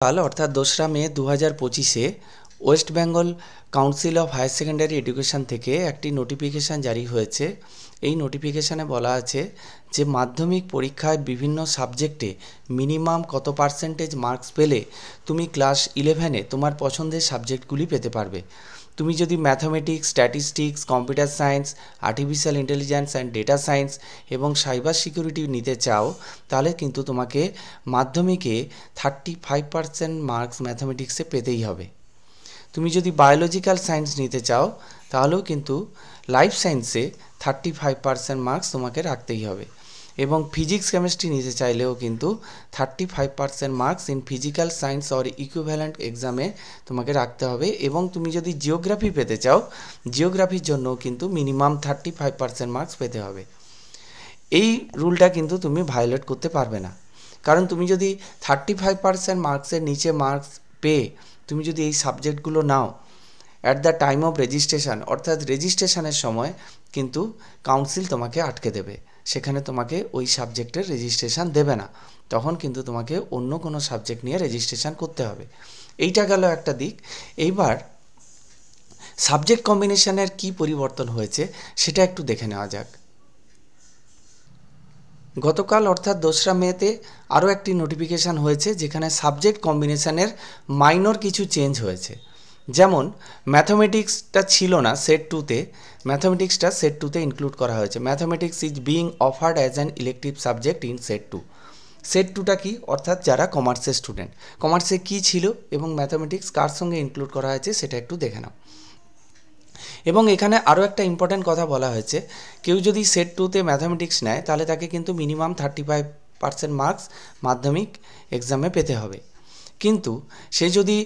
কাল অর্থাৎ 2রা মে 2025-এ West Bengal council of higher secondary education থেকে একটি নোটিফিকেশান জারি হয়েছে। এই নোটিফিকেশানে বলা আছে যে মাধ্যমিক পরীক্ষায় বিভিন্ন সাবজেক্টে মিনিমাম কত পার্সেন্টেজ মার্কস পেলে তুমি ক্লাস 11-এ তোমার পছন্দের সাবজেক্টগুলি পেতে পারবে। তুমি যদি mathematics, statistics, computer science, artificial intelligence and data science এবং সাইবার সিকিউরিটি নিতে চাও তাহলে কিন্তু তোমাকে মাধ্যমিকে 35% মার্কস ম্যাথামেটিক্সে পেতেই হবে। তুমি যদি বায়োলজিক্যাল সায়েন্স নিতে চাও তাহলেও কিন্তু লাইফ সায়েন্সে 35% মার্কস তোমাকে রাখতেই হবে, এবং ফিজিক্স কেমিস্ট্রি নিতে চাইলেও কিন্তু 35% marks in physical science or equivalent এক্সামে তোমাকে রাখতে হবে। এবং তুমি যদি জিওগ্রাফি পেতে চাও, জিওগ্রাফির জন্য কিন্তু মিনিমাম 35% মার্কস পেতে হবে। এই রুলটা কিন্তু তুমি ভায়োলেট করতে পারবে না, কারণ তুমি যদি 35% মার্কসের নিচে মার্কস পেয়ে তুমি যদি এই সাবজেক্টগুলো now at the time of registration, অর্থাৎ রেজিস্ট্রেশনের সময় কিন্তু কাউন্সিল তোমাকে আটকে দেবে, সেখানে তোমাকে ওই সাবজেক্টের রেজিস্ট্রেশন দেবে না, তখন কিন্তু তোমাকে অন্য কোনো সাবজেক্ট নিয়ে রেজিস্ট্রেশন করতে হবে। এইটা গেল একটা দিক। এইবার সাবজেক্ট কম্বিনেশনের কি পরিবর্তন হয়েছে সেটা একটু দেখে নেওয়া যাক। গতকাল অর্থাৎ 2রা মেতে আরও একটি নোটিফিকেশান হয়েছে, যেখানে সাবজেক্ট কম্বিনেশনের মাইনর কিছু চেঞ্জ হয়েছে। যেমন ম্যাথামেটিক্সটা ছিল না সেট 2-তে, ম্যাথামেটিক্সটা সেট 2-তে ইনক্লুড করা হয়েছে। Mathematics is being offered as an elective subject in shed 2। Set 2টা কি, অর্থাৎ যারা কমার্সের স্টুডেন্ট, কমার্সে কী ছিল এবং ম্যাথামেটিক্স কার সঙ্গে ইনক্লুড করা হয়েছে সেটা একটু দেখে নাও। এবং এখানে আরও একটা ইম্পর্ট্যান্ট কথা বলা হয়েছে, কেউ যদি সেট 2-তে ম্যাথামেটিক্স নেয় তাহলে তাকে কিন্তু মিনিমাম 35% মার্কস মাধ্যমিক এক্সামে পেতে হবে। কিন্তু সে যদি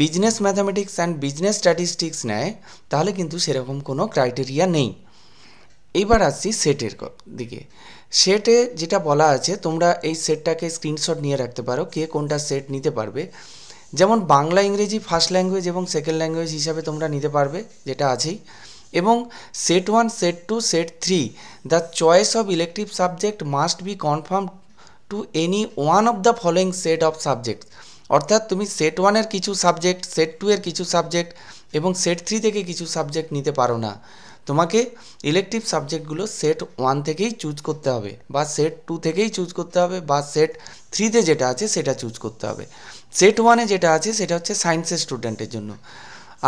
business mathematics and business statistics নেয় তাহলে কিন্তু সেরকম কোনো ক্রাইটেরিয়া নেই। এইবার আসছি সেটের দিকে। সেটে যেটা বলা আছে, তোমরা এই সেটটাকে স্ক্রিনশট নিয়ে রাখতে পারো, কে কোনটা সেট নিতে পারবে। যেমন বাংলা ইংরেজি ফার্স্ট ল্যাঙ্গুয়েজ এবং সেকেন্ড ল্যাঙ্গুয়েজ হিসাবে তোমরা নিতে পারবে, যেটা আছেই। এবং set 1, set 2, set 3 the choice of elective subject must be confirm to any one of the following set of subject. অর্থাৎ তুমি সেট 1-এর কিছু সাবজেক্ট, সেট 2-এর কিছু সাবজেক্ট এবং সেট 3 থেকে কিছু সাবজেক্ট নিতে পারো না। তোমাকে ইলেকটিভ সাবজেক্টগুলো সেট 1 থেকেই চুজ করতে হবে, বা সেট 2 থেকেই চুজ করতে হবে, বা সেট 3-তে যেটা আছে সেটা চুজ করতে হবে। সেট 1-এ যেটা আছে সেটা হচ্ছে সায়েন্সের স্টুডেন্টের জন্য।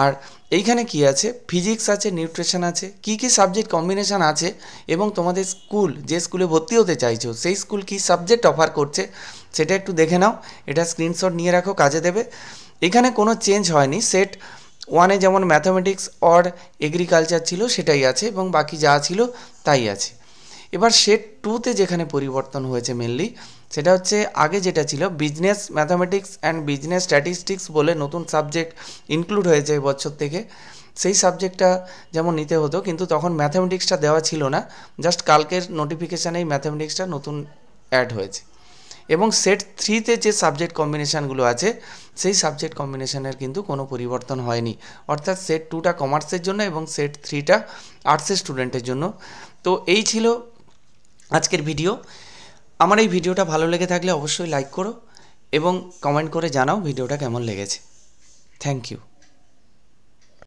আর এইখানে কি আছে, ফিজিক্স আছে, নিউট্রিশন আছে, কি কি সাবজেক্ট কম্বিনেশান আছে এবং তোমাদের স্কুল, যে স্কুলে ভর্তি হতে চাইছো সেই স্কুল কি সাবজেক্ট অফার করছে সেটা একটু দেখে নাও। এটা স্ক্রিনশট নিয়ে রাখো, কাজে দেবে। এখানে কোনো চেঞ্জ হয়নি। সেট 1-এ যেমন ম্যাথামেটিক্স অর এগ্রিকালচার ছিল সেটাই আছে, এবং বাকি যা ছিল তাই আছে। এবার সেট 2-তে যেখানে পরিবর্তন হয়েছে মেনলি, সেটা হচ্ছে আগে যেটা ছিল business mathematics and business statistics বলে নতুন সাবজেক্ট ইনক্লুড হয়েছে এই বছর থেকে। সেই সাবজেক্টটা যেমন নিতে হতো, কিন্তু তখন ম্যাথামেটিক্সটা দেওয়া ছিল না, জাস্ট কালকের নোটিফিকেশানেই ম্যাথামেটিক্সটা নতুন অ্যাড হয়েছে। এবং সেট 3-তে যে সাবজেক্ট কম্বিনেশানগুলো আছে সেই সাবজেক্ট কম্বিনেশানের কিন্তু কোনো পরিবর্তন হয়নি, অর্থাৎ সেট 2টা কমার্সের জন্য এবং সেট 3টা আর্টসের স্টুডেন্টের জন্য। তো এই ছিল আজকের ভিডিও। আমার এই ভিডিওটা ভালো লেগে থাকলে অবশ্যই লাইক করো এবং কমেন্ট করে জানাও ভিডিওটা কেমন লেগেছে। Thank you.